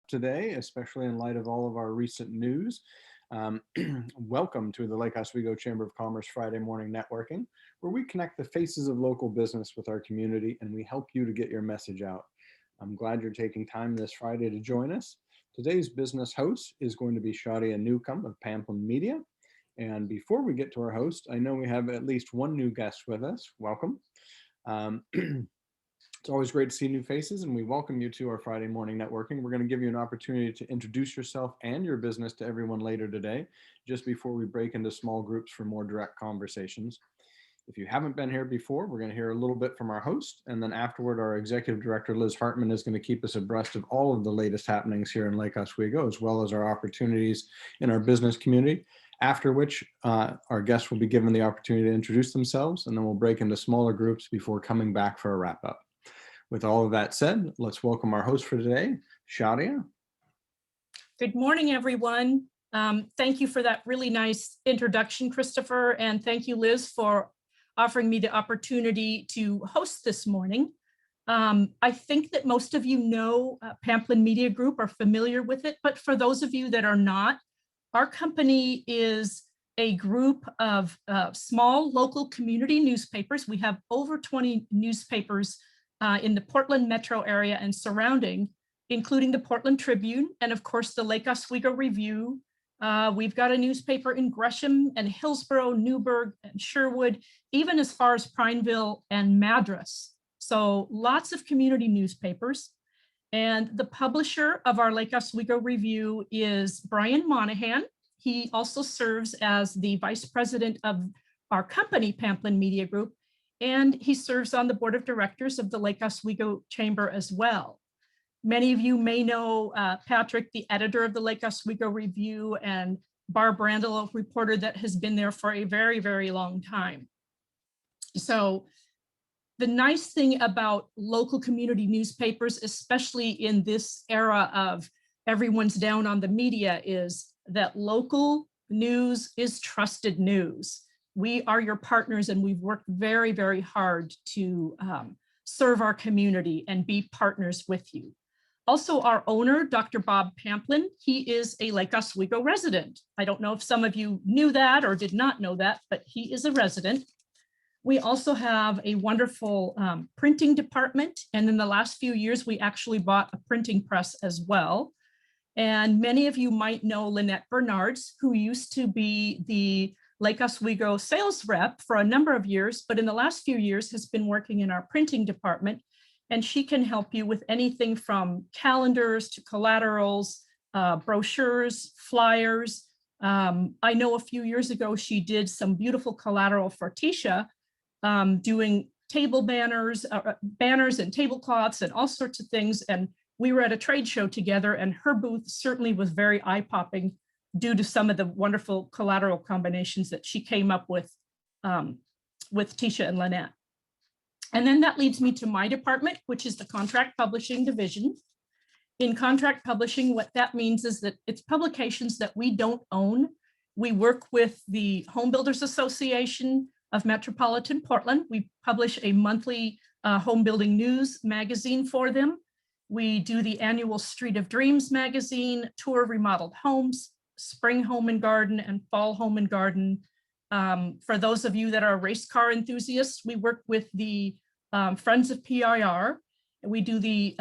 today, especially in light of all of our recent news. Um, Welcome to the Lake Oswego Chamber of Commerce Friday Morning Networking, where we connect the faces of local business with our community and we help you to get your message out. I'm glad you're taking time this Friday to join us. Today's business host is going to be Schadia Newcombe of Pamplin Media. And before we get to our host, I know we have at least one new guest with us. Welcome. It's always great to see new faces, and we welcome you to our Friday morning networking. We're going to give you an opportunity to introduce yourself and your business to everyone later today, just before we break into small groups for more direct conversations. If you haven't been here before, we're going to hear a little bit from our host, and then afterward, our executive director, Liz Hartman, is going to keep us abreast of all of the latest happenings here in Lake Oswego, as well as our opportunities in our business community. After which, our guests will be given the opportunity to introduce themselves, and then we'll break into smaller groups before coming back for a wrap-up. With all of that said, let's welcome our host for today, Schadia. Good morning, everyone. Thank you for that really nice introduction, Christopher, and thank you, Liz, for offering me the opportunity to host this morning. I think that most of you know Pamplin Media Group, are familiar with it, but for those of you that are not, our company is a group of small local community newspapers. We have over 20 newspapers in the Portland metro area and surrounding, including the Portland Tribune and of course the Lake Oswego Review. We've got a newspaper in Gresham and Hillsborough, Newburgh and Sherwood, even as far as Prineville and Madras. So lots of community newspapers. And the publisher of our Lake Oswego Review is Brian Monahan. He also serves as the vice president of our company, Pamplin Media Group, and he serves on the board of directors of the Lake Oswego Chamber as well. Many of you may know Patrick, the editor of the Lake Oswego Review, and Barb Randall, a reporter that has been there for a very, very long time. So the nice thing about local community newspapers, especially in this era of everyone's down on the media, is that local news is trusted news. We are your partners, and we've worked very, very hard to serve our community and be partners with you. Also, our owner, Dr. Bob Pamplin, he is a Lake Oswego resident. I don't know if some of you knew that or did not know that, but he is a resident. We also have a wonderful printing department, and in the last few years, we actually bought a printing press as well. And many of you might know Lynette Bernards, who used to be the Lake Oswego sales rep for a number of years, but in the last few years has been working in our printing department. And she can help you with anything from calendars to collaterals, brochures, flyers. I know a few years ago, she did some beautiful collateral for Tisha, doing table banners and tablecloths and all sorts of things. And we were at a trade show together, and her booth certainly was very eye-popping due to some of the wonderful collateral combinations that she came up with Tisha and Lynette. And then that leads me to my department, which is the contract publishing division. In contract publishing, what that means is that it's publications that we don't own. We work with the Home Builders Association of Metropolitan Portland. We publish a monthly home building news magazine for them. We do the annual Street of Dreams magazine, tour of remodeled homes, spring home and garden, and fall home and garden. For those of you that are race car enthusiasts, we work with the Friends of PIR. We do the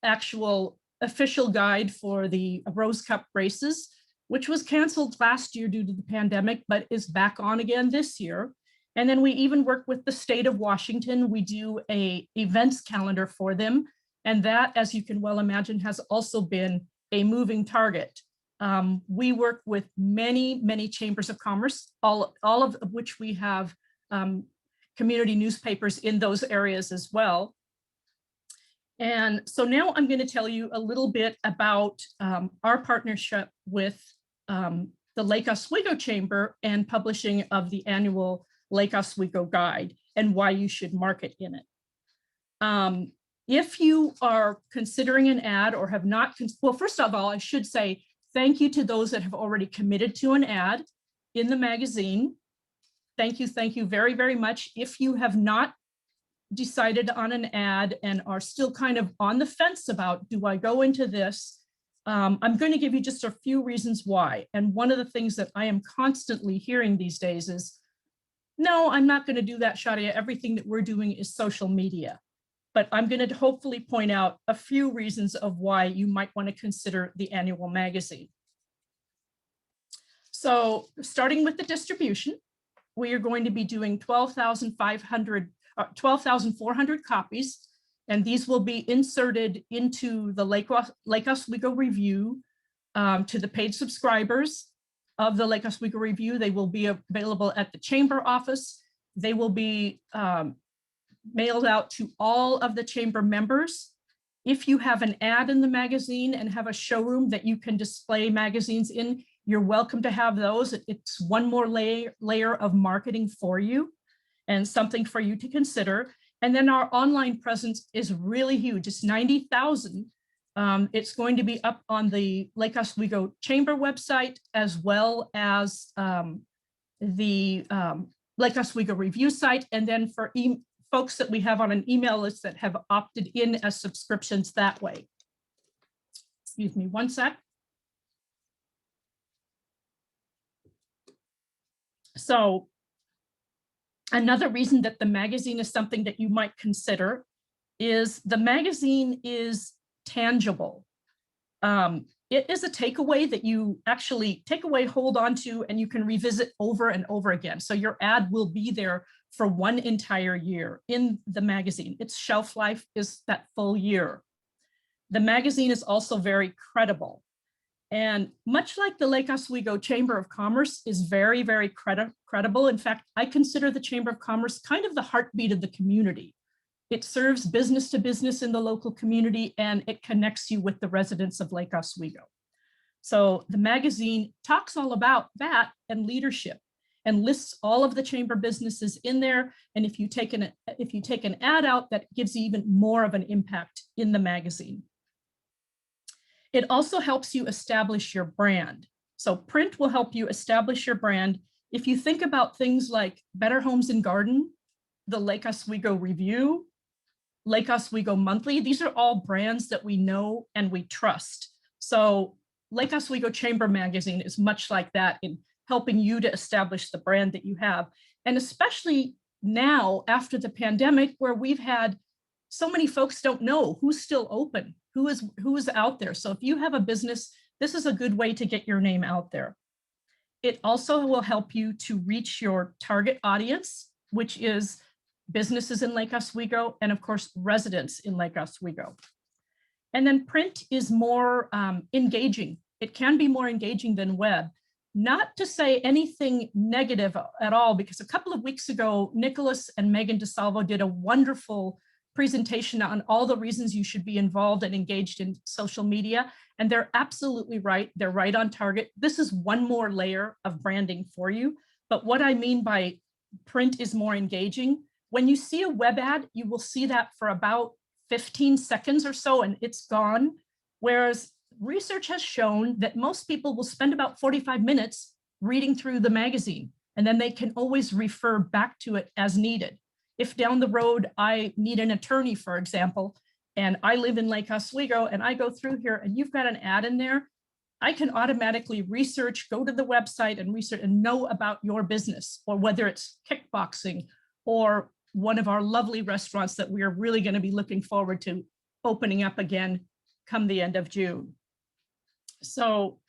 actual official guide for the Rose Cup races, which was canceled last year due to the pandemic, but is back on again this year. And then we even work with the state of Washington. We do an events calendar for them. And that, as you can well imagine, has also been a moving target. We work with many, many chambers of commerce, all of which we have community newspapers in those areas as well. And so now I'm going to tell you a little bit about our partnership with the Lake Oswego Chamber and publishing of the annual Lake Oswego Guide and why you should market in it. If you are considering an ad or have not, well, first of all, I should say thank you to those that have already committed to an ad in the magazine. Thank you very, very much. If you have not decided on an ad and are still kind of on the fence about, do I go into this? I'm going to give you just a few reasons why. And one of the things that I am constantly hearing these days is, no, I'm not going to do that, Schadia. Everything that we're doing is social media. But I'm going to hopefully point out a few reasons of why you might want to consider the annual magazine. So starting with the distribution, we are going to be doing 12,400 copies, and these will be inserted into the Lake Oswego Review to the paid subscribers of the Lake Oswego Review. They will be available at the chamber office. They will be mailed out to all of the chamber members. If you have an ad in the magazine and have a showroom that you can display magazines in, you're welcome to have those. It's one more layer of marketing for you and something for you to consider. And then our online presence is really huge. It's 90,000. It's going to be up on the Lake Oswego Chamber website, as well as the Lake Oswego Review site. And then for folks that we have on an email list that have opted in as subscriptions that way. Excuse me, one sec. So another reason that the magazine is something that you might consider is the magazine is tangible. It is a takeaway that you actually hold on to, and you can revisit over and over again. So your ad will be there for one entire year in the magazine. Its shelf life is that full year. The magazine is also very credible. And much like the Lake Oswego Chamber of Commerce is very, very credible. In fact, I consider the Chamber of Commerce kind of the heartbeat of the community. It serves business to business in the local community, and it connects you with the residents of Lake Oswego. So the magazine talks all about that and leadership, and lists all of the chamber businesses in there. And if you take an ad out, that gives you even more of an impact in the magazine. It also helps you establish your brand. So print will help you establish your brand. If you think about things like Better Homes and Garden, the Lake Oswego Review, Lake Oswego Monthly, these are all brands that we know and we trust. So Lake Oswego Chamber Magazine is much like that in helping you to establish the brand that you have. And especially now after the pandemic, where we've had so many folks don't know who's still open, who is out there. So if you have a business, this is a good way to get your name out there. It also will help you to reach your target audience, which is businesses in Lake Oswego and of course residents in Lake Oswego. And then print is more engaging. It can be more engaging than web. Not to say anything negative at all, because a couple of weeks ago, Nicholas and Megan DeSalvo did a wonderful presentation on all the reasons you should be involved and engaged in social media. And they're absolutely right. They're right on target. This is one more layer of branding for you. But what I mean by print is more engaging, when you see a web ad, you will see that for about 15 seconds or so, and it's gone. Whereas research has shown that most people will spend about 45 minutes reading through the magazine, and then they can always refer back to it as needed. If down the road I need an attorney, for example, and I live in Lake Oswego and I go through here and you've got an ad in there, I can automatically research, go to the website and research and know about your business, or whether it's kickboxing or one of our lovely restaurants that we are really going to be looking forward to opening up again come the end of June. So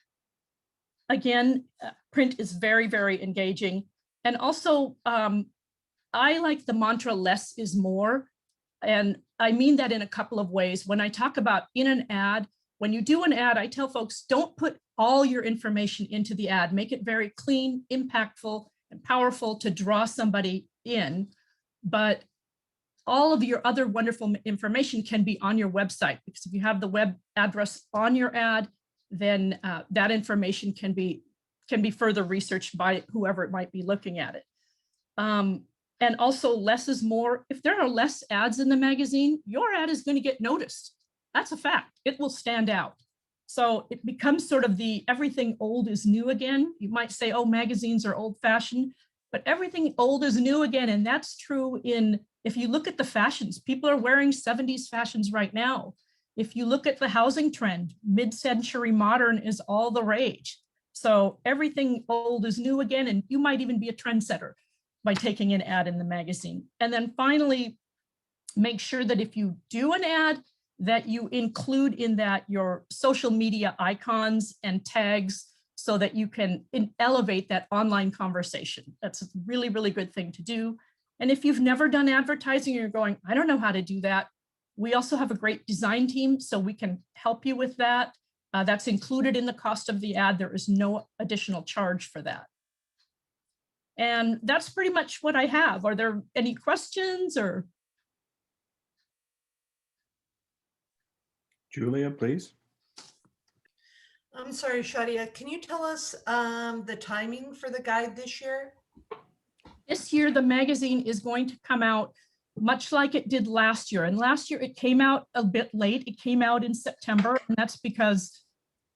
again, print is very, very engaging. And also, I like the mantra less is more. And I mean that in a couple of ways. When I talk about in an ad, when you do an ad, I tell folks, don't put all your information into the ad. Make it very clean, impactful, and powerful to draw somebody in. But all of your other wonderful information can be on your website, because if you have the web address on your ad, then that information can be further researched by whoever it might be looking at it. And also less is more. If there are less ads in the magazine, your ad is going to get noticed. That's a fact. It will stand out. So it becomes sort of the everything old is new again. You might say, oh, magazines are old fashioned, but everything old is new again. And that's true in, if you look at the fashions, people are wearing 70s fashions right now. If you look at the housing trend, mid-century modern is all the rage. So everything old is new again, and you might even be a trendsetter by taking an ad in the magazine. And then finally, make sure that if you do an ad, that you include in that your social media icons and tags so that you can elevate that online conversation. That's a really, really good thing to do. And if you've never done advertising, you're going, I don't know how to do that. We also have a great design team, so we can help you with that. That's included in the cost of the ad. There is no additional charge for that. And that's pretty much what I have. Are there any questions or? Julia, please. I'm sorry, Schadia, can you tell us the timing for the guide this year? This year, the magazine is going to come out much like it did last year. And last year, it came out a bit late. It came out in September, and that's because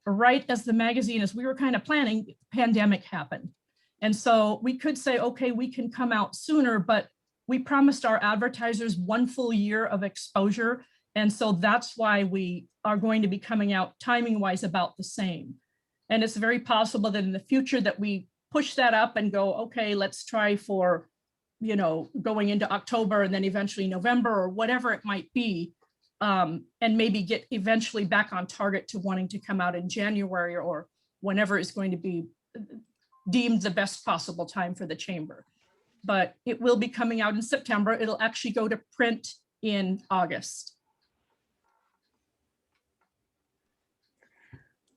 right as the magazine, as we were kind of planning, pandemic happened. And so we could say, okay, we can come out sooner, but we promised our advertisers 1 full year of exposure. And so that's why we are going to be coming out timing wise about the same. And it's very possible that in the future that we push that up and go, okay, let's try for, you know, going into October and then eventually November or whatever it might be. And maybe get eventually back on target to wanting to come out in January or whenever is going to be deemed the best possible time for the chamber. But it will be coming out in September. It'll actually go to print in August.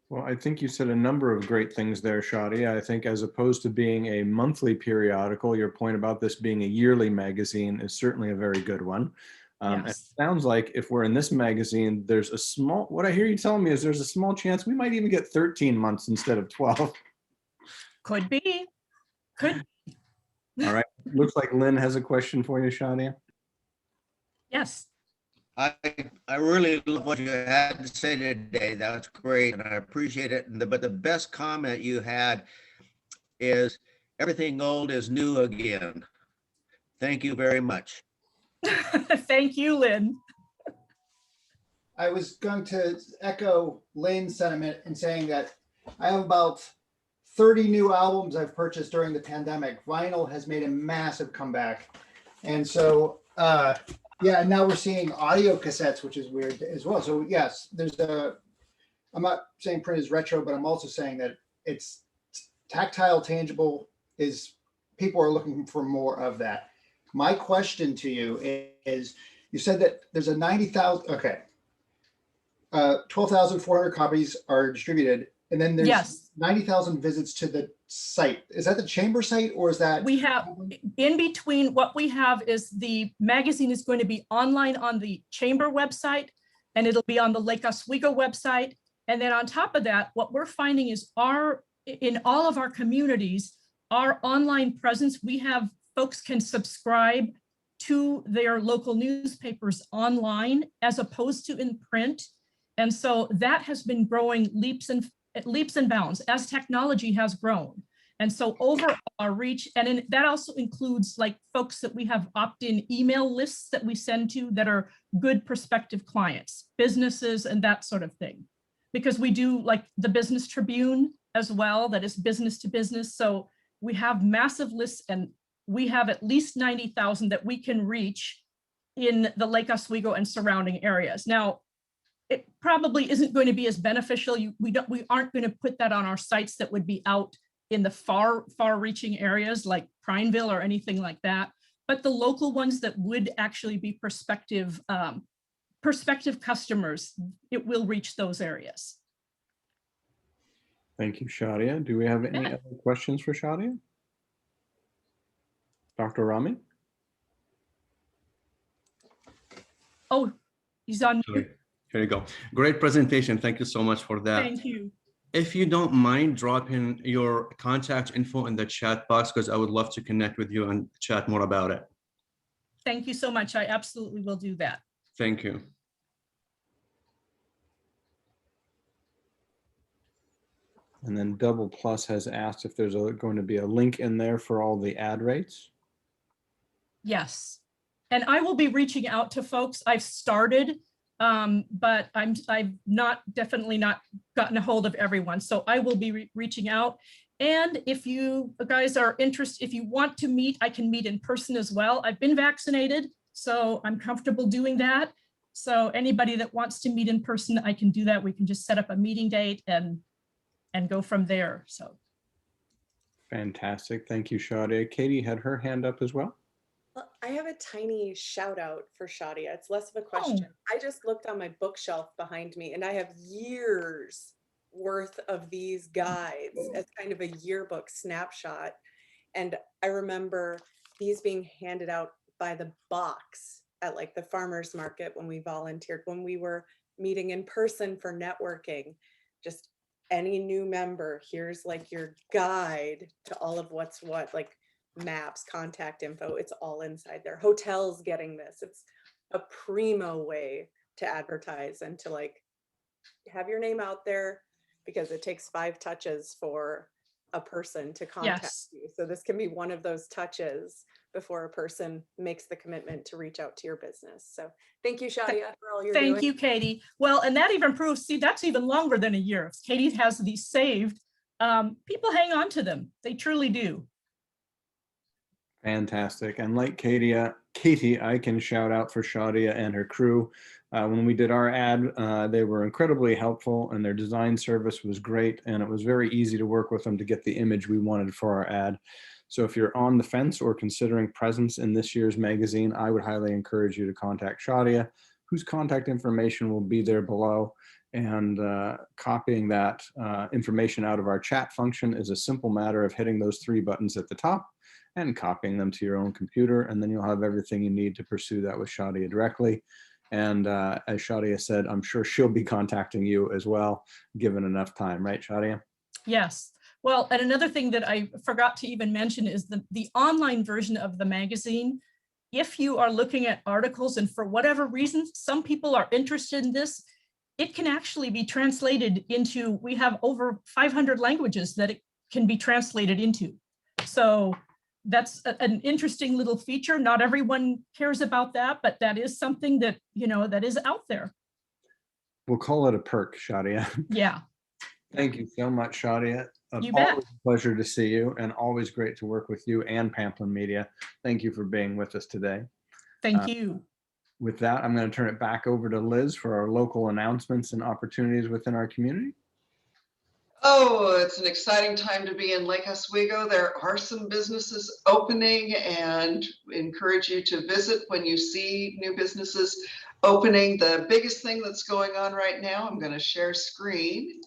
Well, I think you said a number of great things there, Schadia. I think as opposed to being a monthly periodical, your point about this being a yearly magazine is certainly a very good one. It Yes. sounds like if we're in this magazine, there's a small, what I hear you telling me is there's a small chance we might even get 13 months instead of 12. Could be. Could. All right. Looks like Lynn has a question for you, Schadia. Yes. I really love what you had to say today. That's great, and I appreciate it. But the best comment you had is everything old is new again. Thank you very much. Thank you, Lynn. I was going to echo Lane's sentiment in saying that I have about 30 new albums I've purchased during the pandemic. Vinyl has made a massive comeback. And so, yeah, and now we're seeing audio cassettes, which is weird as well. So yes, I'm not saying print is retro, but I'm also saying that it's tactile, tangible, is people are looking for more of that. My question to you is, you said that there's a 90,000, okay. 12,400 copies are distributed, and then there's Yes. 90,000 visits to the site. Is that the chamber site, or is that? We have, in between, what we have is the magazine is going to be online on the chamber website, and it'll be on the Lake Oswego website. And then on top of that, what we're finding is in all of our communities, our online presence, we have folks can subscribe to their local newspapers online as opposed to in print. And so that has been growing leaps and bounds as technology has grown. And so overall our reach, and that also includes like folks that we have opt-in email lists that we send to that are good prospective clients, businesses and that sort of thing. Because we do like the Business Tribune as well, that is business to business. So we have massive lists, and we have at least 90,000 that we can reach in the Lake Oswego and surrounding areas. Now, it probably isn't going to be as beneficial. We aren't going to put that on our sites that would be out in the far reaching areas like Prineville or anything like that. But the local ones that would actually be prospective customers, it will reach those areas. Thank you, Schadia. Do we have any other questions for Schadia? Dr. Rami? Oh, he's on mute. Sorry. Here you go. Great presentation. Thank you so much for that. Thank you. If you don't mind dropping your contact info in the chat box, because I would love to connect with you and chat more about it. Thank you so much. I absolutely will do that. Thank you. And then Double Plus has asked if there's going to be a link in there for all the ad rates. Yes. And I will be reaching out to folks. I've started but I've definitely not gotten a hold of everyone. So I will be reaching out. And if you guys are interested, if you want to meet, I can meet in person as well. I've been vaccinated, so I'm comfortable doing that. So anybody that wants to meet in person, I can do that. We can just set up a meeting date and go from there. So. Fantastic. Thank you, Schadia. Katie had her hand up as well. Well, I have a tiny shout out for Schadia. It's less of a question. I just looked on my bookshelf behind me and I have years worth of these guides as kind of a yearbook snapshot. And I remember these being handed out by the box at like the farmer's market when we volunteered, when we were meeting in person for networking. Just any new member, here's like your guide to all of what's what, like maps, contact info, it's all inside there. Hotels getting this. It's a primo way to advertise and to like have your name out there, because it takes 5 touches for a person to contact you. So this can be one of those touches before a person makes the commitment to reach out to your business. So thank you, Schadia, for all you're doing. Thank you, Katie. Well, and that even proves, see, that's even longer than a year. If Katie has these saved, people hang on to them. They truly do. Fantastic. And like Katie, I can shout out for Schadia and her crew. When we did our ad, they were incredibly helpful and their design service was great. And it was very easy to work with them to get the image we wanted for our ad. So if you're on the fence or considering presence in this year's magazine, I would highly encourage you to contact Schadia, whose contact information will be there below. And copying that information out of our chat function is a simple matter of hitting those 3 buttons at the top and copying them to your own computer. And then you'll have everything you need to pursue that with Schadia directly. And as Schadia said, I'm sure she'll be contacting you as well, given enough time, right, Schadia? Yes. Well, and another thing that I forgot to even mention is the online version of the magazine. If you are looking at articles and for whatever reason, some people are interested in this, it can actually be translated into, we have over 500 languages that it can be translated into. So that's an interesting little feature. Not everyone cares about that, but that is something that, you know, that is out there. We'll call it a perk, Schadia. Yeah. Thank you so much, Schadia. You bet. Always a pleasure to see you and always great to work with you and Pamplin Media. Thank you for being with us today. Thank you. With that, I'm going to turn it back over to Liz for our local announcements and opportunities within our community. Oh, it's an exciting time to be in Lake Oswego. There are some businesses opening and encourage you to visit when you see new businesses opening. The biggest thing that's going on right now, I'm going to share screen,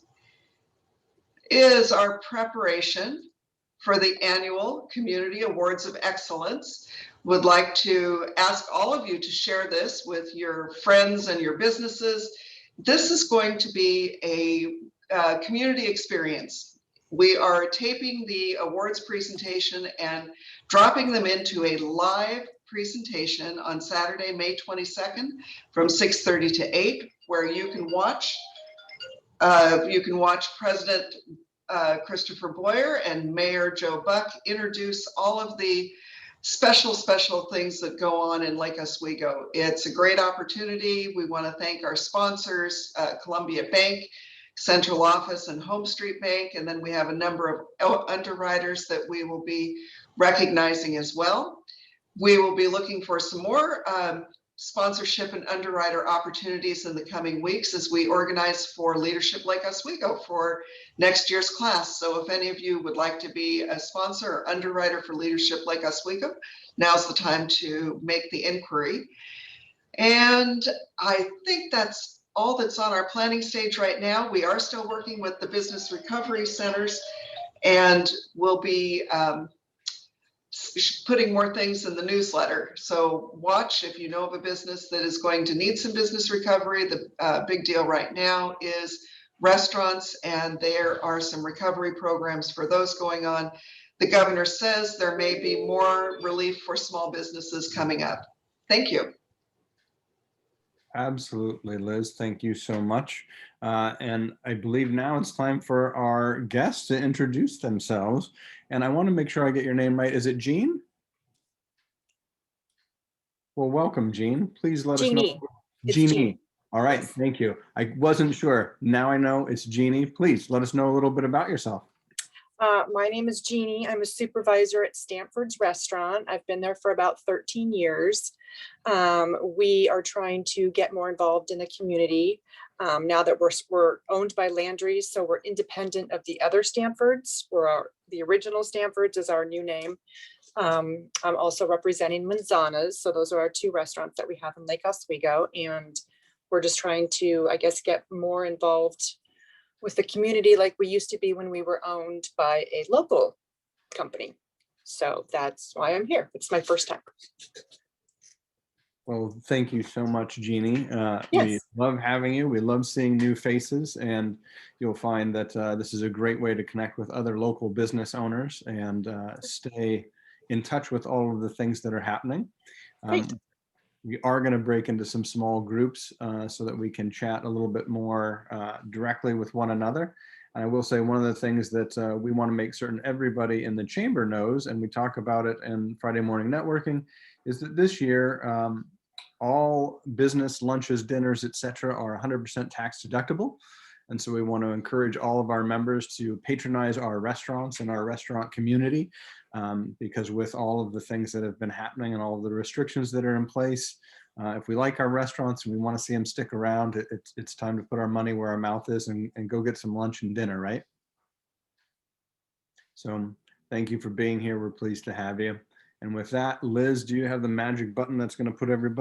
is our preparation for the annual Community Awards of Excellence. Would like to ask all of you to share this with your friends and your businesses. This is going to be a community experience. We are taping the awards presentation and dropping them into a live presentation on Saturday, May 22nd from 6:30 to 8, where you can watch President Christopher Boyer and Mayor Joe Buck introduce all of the special things that go on in Lake Oswego. It's a great opportunity. We want to thank our sponsors, Columbia Bank, Central Office, and Home Street Bank. And then we have a number of underwriters that we will be recognizing as well. We will be looking for some more sponsorship and underwriter opportunities in the coming weeks as we organize for Leadership Lake Oswego for next year's class. So if any of you would like to be a sponsor or underwriter for Leadership Lake Oswego, now's the time to make the inquiry. And I think that's all that's on our planning stage right now. We are still working with the business recovery centers, and we'll be putting more things in the newsletter. So watch if you know of a business that is going to need some business recovery. The big deal right now is restaurants, and there are some recovery programs for those going on. The governor says there may be more relief for small businesses coming up. Thank you. Absolutely, Liz. Thank you so much. And I believe now it's time for our guests to introduce themselves. And I want to make sure I get your name right. Is it Jean? Well, welcome, Jean. Please let us know. Jeannie. It's Jeannie. Jeannie. All right, Yes. thank you. I wasn't sure. Now I know it's Jeannie. Please let us know a little bit about yourself. My name is Jeannie. I'm a supervisor at Stanford's Restaurant. I've been there for about 13 years. We are trying to get more involved in the community now that we're owned by Landry's, so we're independent of the other Stanfords. The original Stanfords is our new name. I'm also representing Manzana's, so those are our two restaurants that we have in Lake Oswego, and we're just trying to, I guess, get more involved with the community like we used to be when we were owned by a local company. So that's why I'm here. It's my first time. Well, thank you so much, Jeannie. We Yes. love having you. We love seeing new faces, and you'll find that this is a great way to connect with other local business owners and stay in touch with all of the things that are happening. Great. We are going to break into some small groups so that we can chat a little bit more directly with one another. And I will say one of the things that we want to make certain everybody in the chamber knows, and we talk about it in Friday morning networking, is that this year all business lunches, dinners, etc., are 100% tax deductible. And so we want to encourage all of our members to patronize our restaurants and our restaurant community, because with all of the things that have been happening and all of the restrictions that are in place, if we like our restaurants and we want to see them stick around, it's time to put our money where our mouth is and go get some lunch and dinner, right? So thank you for being here. We're pleased to have you. And with that, Liz, do you have the magic button that's going to put everybody